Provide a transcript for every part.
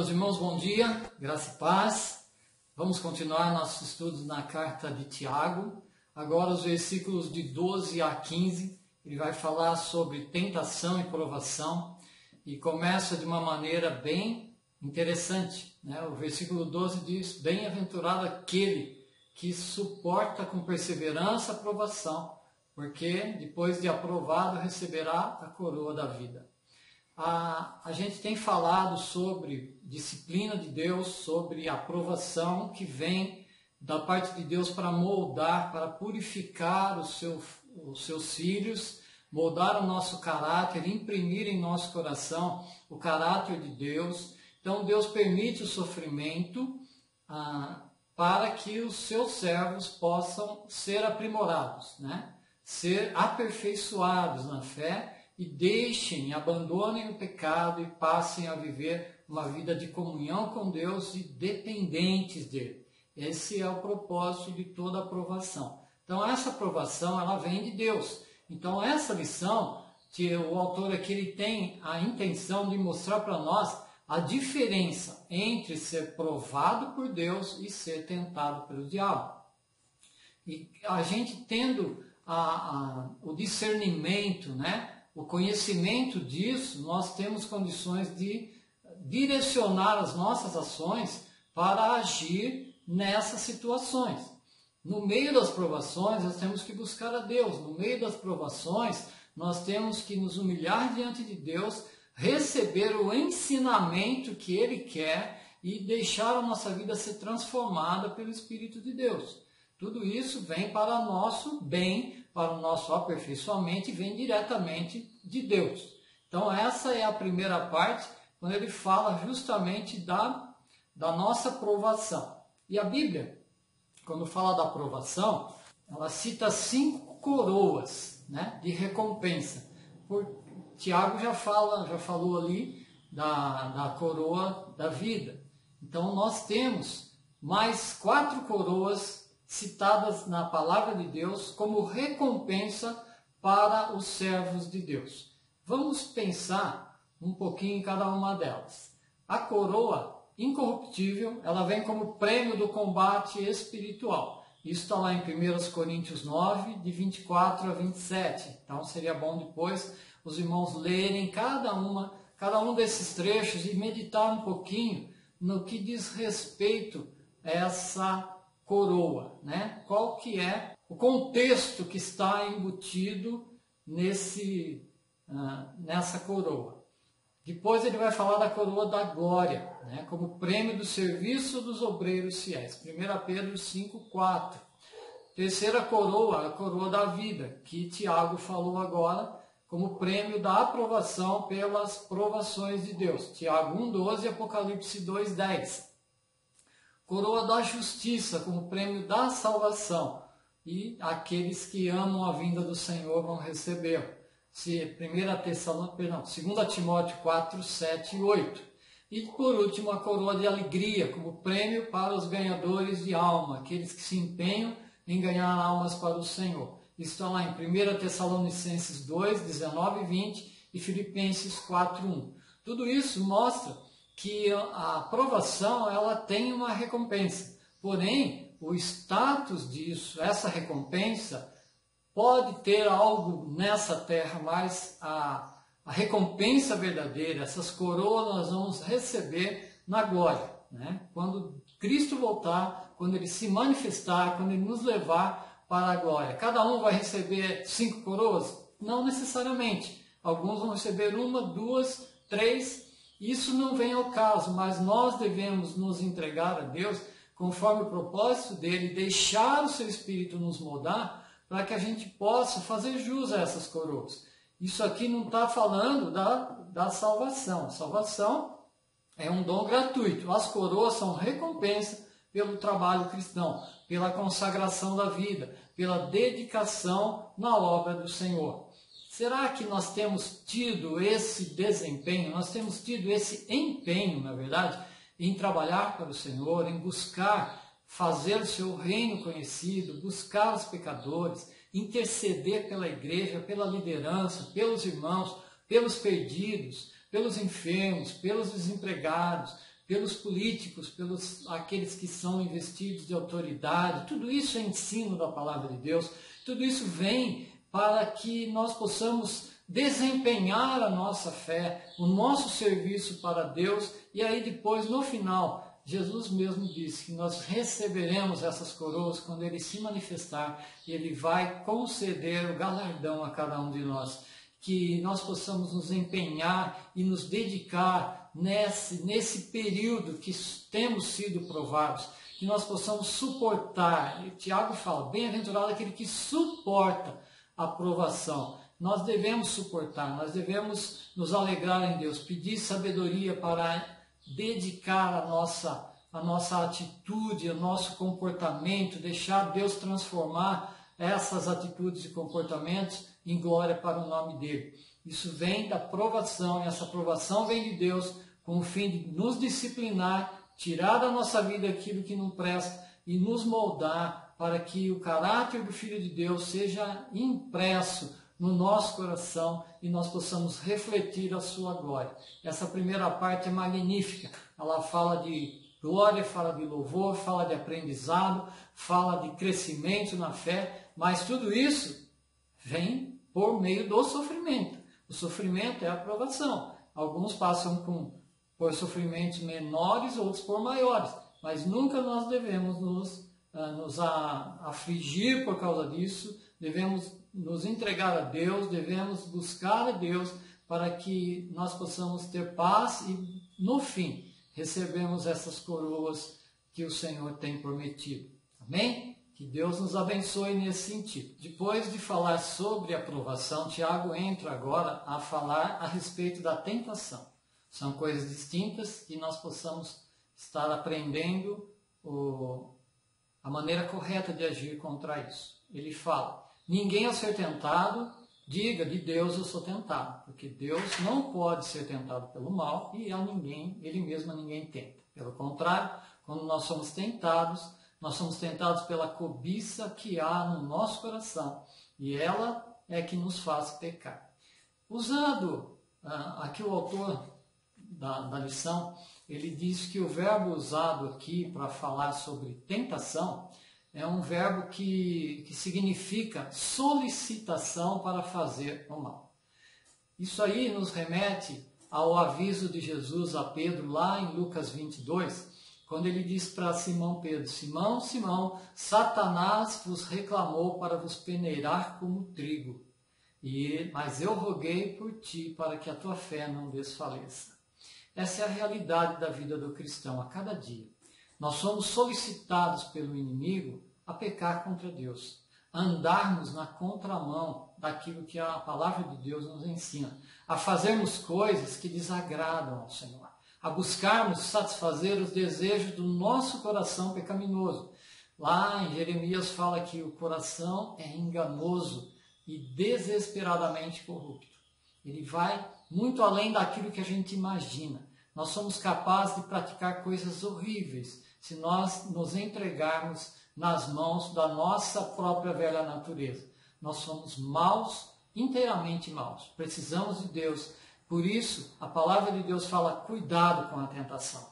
meus irmãos, bom dia, graça e paz. Vamos continuar nossos estudos na carta de Tiago. Agora os versículos de 12 a 15, ele vai falar sobre tentação e provação e começa de uma maneira bem interessante, né? O versículo 12 diz: bem-aventurado aquele que suporta com perseverança a provação, porque depois de aprovado receberá a coroa da vida. A gente tem falado sobre disciplina de Deus, sobre a aprovação que vem da parte de Deus para moldar, para purificar os seus filhos, moldar o nosso caráter, imprimir em nosso coração o caráter de Deus. Então Deus permite o sofrimento para que os seus servos possam ser aprimorados, né? Ser aperfeiçoados na fé, e abandonem o pecado e passem a viver uma vida de comunhão com Deus e dependentes dele. Esse é o propósito de toda aprovação. Então essa aprovação, ela vem de Deus. Então essa lição, que o autor aqui ele tem a intenção de mostrar para nós a diferença entre ser provado por Deus e ser tentado pelo diabo. E a gente tendo o discernimento, né? O conhecimento disso, nós temos condições de direcionar as nossas ações para agir nessas situações. No meio das provações, nós temos que buscar a Deus. No meio das provações, nós temos que nos humilhar diante de Deus, receber o ensinamento que Ele quer e deixar a nossa vida ser transformada pelo Espírito de Deus. Tudo isso vem para o nosso bem, para o nosso aperfeiçoamento e vem diretamente de Deus. Então essa é a primeira parte, quando ele fala justamente da nossa provação. E a Bíblia, quando fala da provação, ela cita 5 coroas, né, de recompensa. Tiago já falou ali da coroa da vida. Então nós temos mais 4 coroas citadas na palavra de Deus como recompensa para os servos de Deus. Vamos pensar um pouquinho em cada uma delas. A coroa incorruptível, ela vem como prêmio do combate espiritual. Isso está lá em 1 Coríntios 9, de 24 a 27. Então seria bom depois os irmãos lerem cada um desses trechos e meditar um pouquinho no que diz respeito a essa coroa, né? Qual que é o contexto que está embutido nessa coroa. Depois ele vai falar da coroa da glória, né? Como prêmio do serviço dos obreiros fiéis. 1 Pedro 5,4. Terceira coroa, a coroa da vida, que Tiago falou agora, como prêmio da aprovação pelas provações de Deus. Tiago 1,12 e Apocalipse 2,10. Coroa da justiça, como prêmio da salvação, e aqueles que amam a vinda do Senhor vão receber. 2 Timóteo 4, 7 e 8. E por último, a coroa de alegria, como prêmio para os ganhadores de alma, aqueles que se empenham em ganhar almas para o Senhor. Estão lá em 1 Tessalonicenses 2, 19 e 20 e Filipenses 4, 1. Tudo isso mostra que a aprovação ela tem uma recompensa. Porém, o status disso, essa recompensa, pode ter algo nessa terra, mas a recompensa verdadeira, essas coroas nós vamos receber na glória, né? Quando Cristo voltar, quando Ele se manifestar, quando Ele nos levar para a glória. Cada um vai receber 5 coroas? Não necessariamente. Alguns vão receber 1, 2, 3. Isso não vem ao caso, mas nós devemos nos entregar a Deus conforme o propósito dele, deixar o seu Espírito nos moldar para que a gente possa fazer jus a essas coroas. Isso aqui não está falando da salvação. A salvação é um dom gratuito. As coroas são recompensa pelo trabalho cristão, pela consagração da vida, pela dedicação na obra do Senhor. Será que nós temos tido esse desempenho, nós temos tido esse empenho, na verdade, em trabalhar para o Senhor, em buscar fazer o seu reino conhecido, buscar os pecadores, interceder pela igreja, pela liderança, pelos irmãos, pelos perdidos, pelos enfermos, pelos desempregados, pelos políticos, pelos aqueles que são investidos de autoridade. Tudo isso é ensino da palavra de Deus. Tudo isso vem para que nós possamos desempenhar a nossa fé, o nosso serviço para Deus, e aí depois, no final, Jesus mesmo disse que nós receberemos essas coroas quando Ele se manifestar, e Ele vai conceder o galardão a cada um de nós. Que nós possamos nos empenhar e nos dedicar nesse período que temos sido provados, que nós possamos suportar. E Tiago fala, bem-aventurado aquele que suporta a provação. Nós devemos suportar, nós devemos nos alegrar em Deus, pedir sabedoria para dedicar a nossa atitude, o nosso comportamento, deixar Deus transformar essas atitudes e comportamentos em glória para o nome dele. Isso vem da provação, e essa provação vem de Deus com o fim de nos disciplinar, tirar da nossa vida aquilo que não presta e nos moldar para que o caráter do Filho de Deus seja impresso no nosso coração e nós possamos refletir a sua glória. Essa primeira parte é magnífica. Ela fala de glória, fala de louvor, fala de aprendizado, fala de crescimento na fé, mas tudo isso vem por meio do sofrimento. O sofrimento é a provação. Alguns passam por sofrimentos menores, outros por maiores, mas nunca nós devemos nos afligir por causa disso, devemos nos entregar a Deus, devemos buscar a Deus para que nós possamos ter paz e, no fim, recebemos essas coroas que o Senhor tem prometido. Amém? Que Deus nos abençoe nesse sentido. Depois de falar sobre a provação, Tiago entra agora a falar a respeito da tentação. São coisas distintas que nós possamos estar aprendendo a maneira correta de agir contra isso. Ele fala, ninguém ao ser tentado, diga de Deus eu sou tentado, porque Deus não pode ser tentado pelo mal e a ninguém, Ele mesmo a ninguém tenta. Pelo contrário, quando nós somos tentados pela cobiça que há no nosso coração e ela é que nos faz pecar. Usando aqui o autor da lição, ele diz que o verbo usado aqui para falar sobre tentação é um verbo que significa solicitação para fazer o mal. Isso aí nos remete ao aviso de Jesus a Pedro lá em Lucas 22, quando ele diz para Simão Pedro, Simão, Simão, Satanás vos reclamou para vos peneirar como trigo, mas eu roguei por ti para que a tua fé não desfaleça. Essa é a realidade da vida do cristão a cada dia. Nós somos solicitados pelo inimigo a pecar contra Deus, a andarmos na contramão daquilo que a palavra de Deus nos ensina, a fazermos coisas que desagradam ao Senhor, a buscarmos satisfazer os desejos do nosso coração pecaminoso. Lá em Jeremias fala que o coração é enganoso e desesperadamente corrupto. Ele vai muito além daquilo que a gente imagina. Nós somos capazes de praticar coisas horríveis se nós nos entregarmos nas mãos da nossa própria velha natureza. Nós somos maus, inteiramente maus. Precisamos de Deus. Por isso, a palavra de Deus fala, cuidado com a tentação.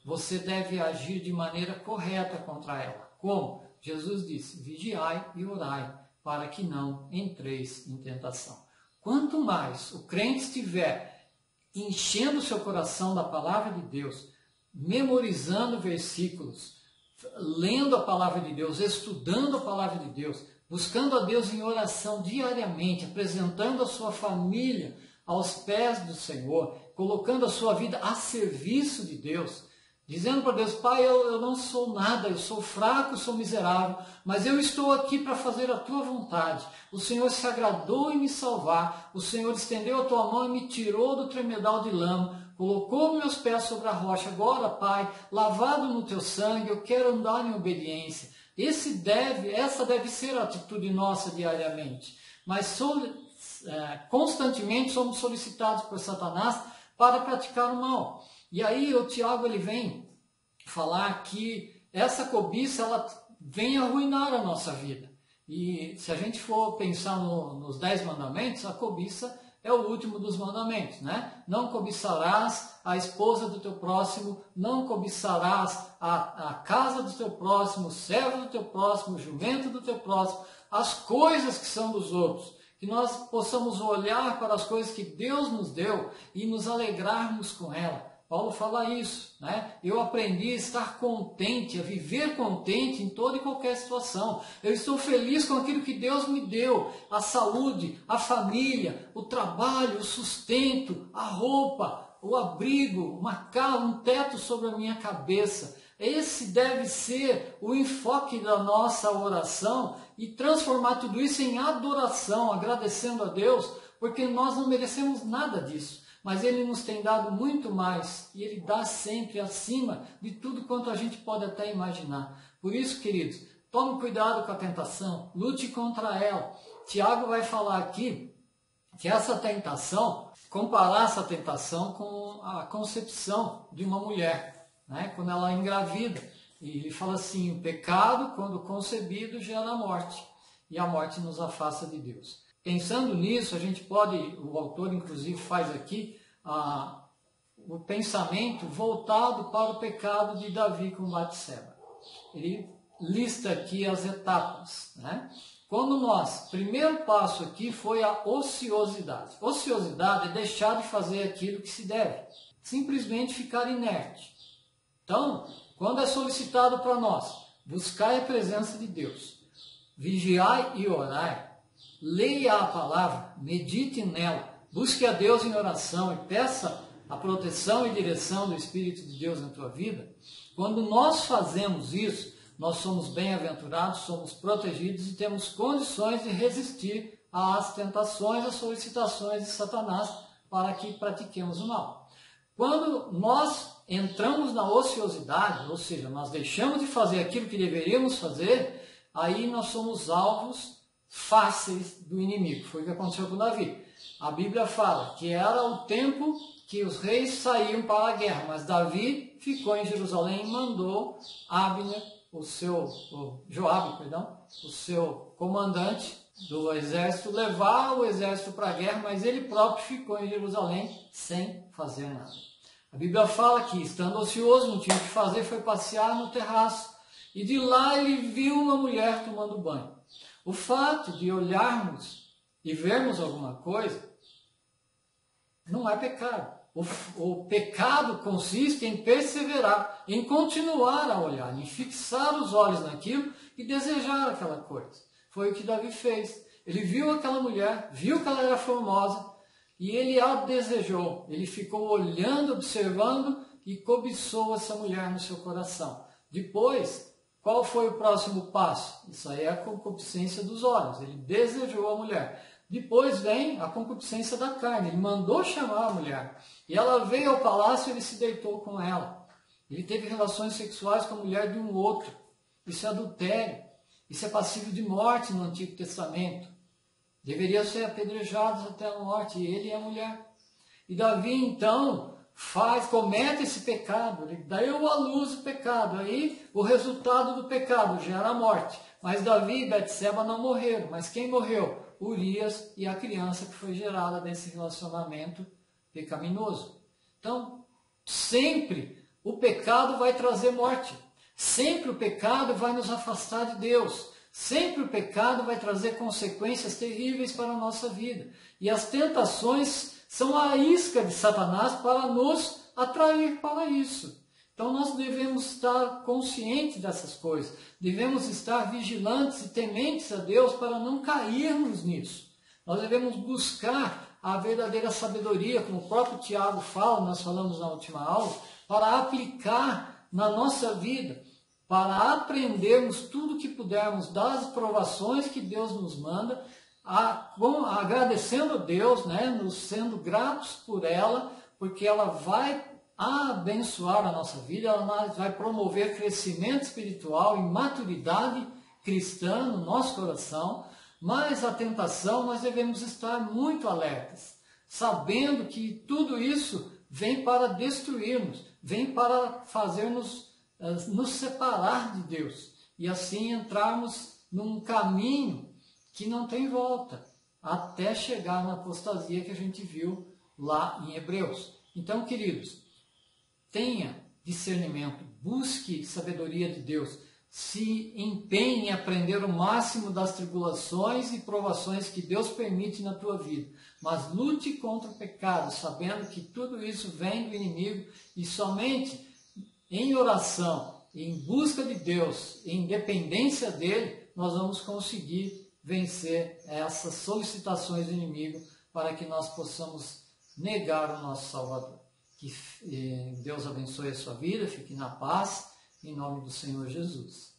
Você deve agir de maneira correta contra ela. Como? Jesus disse, vigiai e orai, para que não entreis em tentação. Quanto mais o crente estiver enchendo o seu coração da palavra de Deus, memorizando versículos, lendo a palavra de Deus, estudando a palavra de Deus, buscando a Deus em oração diariamente, apresentando a sua família aos pés do Senhor, colocando a sua vida a serviço de Deus, dizendo para Deus, Pai, eu não sou nada, eu sou fraco, sou miserável, mas eu estou aqui para fazer a Tua vontade. O Senhor se agradou em me salvar, o Senhor estendeu a Tua mão e me tirou do tremedal de lama, colocou meus pés sobre a rocha. Agora, Pai, lavado no Teu sangue, eu quero andar em obediência. Essa deve ser a atitude nossa diariamente. Mas constantemente somos solicitados por Satanás para praticar o mal. E aí o Tiago ele vem falar que essa cobiça ela vem arruinar a nossa vida. E se a gente for pensar nos 10 mandamentos, a cobiça é o último dos mandamentos, né? Não cobiçarás a esposa do teu próximo, não cobiçarás a casa do teu próximo, o servo do teu próximo, o jumento do teu próximo, as coisas que são dos outros. Que nós possamos olhar para as coisas que Deus nos deu e nos alegrarmos com ela. Paulo fala isso, né? Eu aprendi a estar contente, a viver contente em toda e qualquer situação. Eu estou feliz com aquilo que Deus me deu, a saúde, a família, o trabalho, o sustento, a roupa, o abrigo, uma casa, um teto sobre a minha cabeça. Esse deve ser o enfoque da nossa oração e transformar tudo isso em adoração, agradecendo a Deus, porque nós não merecemos nada disso. Mas Ele nos tem dado muito mais, e Ele dá sempre acima de tudo quanto a gente pode até imaginar. Por isso, queridos, tome cuidado com a tentação, lute contra ela. Tiago vai falar aqui que essa tentação, comparar essa tentação com a concepção de uma mulher, né? Quando ela é engravida. E ele fala assim, o pecado, quando concebido, gera a morte, e a morte nos afasta de Deus. Pensando nisso, a gente pode, o autor inclusive faz aqui o pensamento voltado para o pecado de Davi com Batseba. Ele lista aqui as etapas, né? Quando primeiro passo aqui foi a ociosidade. Ociosidade é deixar de fazer aquilo que se deve, simplesmente ficar inerte. Então, quando é solicitado para nós, buscai a presença de Deus, vigiai e orai, leia a palavra, medite nela, busque a Deus em oração e peça a proteção e direção do Espírito de Deus na tua vida. Quando nós fazemos isso, nós somos bem-aventurados, somos protegidos e temos condições de resistir às tentações, às solicitações de Satanás para que pratiquemos o mal. Quando nós entramos na ociosidade, ou seja, nós deixamos de fazer aquilo que deveríamos fazer, aí nós somos alvos fáceis do inimigo. Foi o que aconteceu com Davi. A Bíblia fala que era o tempo que os reis saíam para a guerra, mas Davi ficou em Jerusalém e mandou Abner, o seu comandante do exército, levar o exército para a guerra, mas ele próprio ficou em Jerusalém sem fazer nada. A Bíblia fala que, estando ocioso, não tinha o que fazer, foi passear no terraço, e de lá ele viu uma mulher tomando banho. O fato de olharmos e vermos alguma coisa não é pecado. O pecado consiste em perseverar, em continuar a olhar, em fixar os olhos naquilo e desejar aquela coisa. Foi o que Davi fez. Ele viu aquela mulher, viu que ela era formosa e ele a desejou. Ele ficou olhando, observando e cobiçou essa mulher no seu coração. Depois, qual foi o próximo passo? Isso aí é a concupiscência dos olhos. Ele desejou a mulher. Depois vem a concupiscência da carne. Ele mandou chamar a mulher. E ela veio ao palácio e ele se deitou com ela. Ele teve relações sexuais com a mulher de um outro. Isso é adultério. Isso é passível de morte no Antigo Testamento. Deveriam ser apedrejados até a morte, ele e a mulher. E Davi, então, comete esse pecado. Ele deu à luz o pecado. Aí, o resultado do pecado gera a morte. Mas Davi e Batseba não morreram. Mas quem morreu? Urias e a criança que foi gerada desse relacionamento pecaminoso. Então, sempre o pecado vai trazer morte. Sempre o pecado vai nos afastar de Deus. Sempre o pecado vai trazer consequências terríveis para a nossa vida. E as tentações são a isca de Satanás para nos atrair para isso. Então nós devemos estar conscientes dessas coisas. Devemos estar vigilantes e tementes a Deus para não cairmos nisso. Nós devemos buscar a verdadeira sabedoria, como o próprio Tiago fala, nós falamos na última aula, para aplicar na nossa vida, para aprendermos tudo o que pudermos das provações que Deus nos manda, agradecendo a Deus, né, nos sendo gratos por ela, porque ela vai abençoar a nossa vida, ela vai promover crescimento espiritual e maturidade cristã no nosso coração, mas a tentação nós devemos estar muito alertas, sabendo que tudo isso vem para destruirmos, vem para fazer-nos nos separar de Deus e assim entrarmos num caminho que não tem volta. até chegar na apostasia que a gente viu lá em Hebreus. Então, queridos, tenha discernimento, busque sabedoria de Deus, se empenhe em aprender o máximo das tribulações e provações que Deus permite na tua vida, mas lute contra o pecado, sabendo que tudo isso vem do inimigo e somente em oração, em busca de Deus, em dependência dele, nós vamos conseguir vencer essas solicitações do inimigo para que nós possamos negar o nosso Salvador. Que Deus abençoe a sua vida, fique na paz, em nome do Senhor Jesus.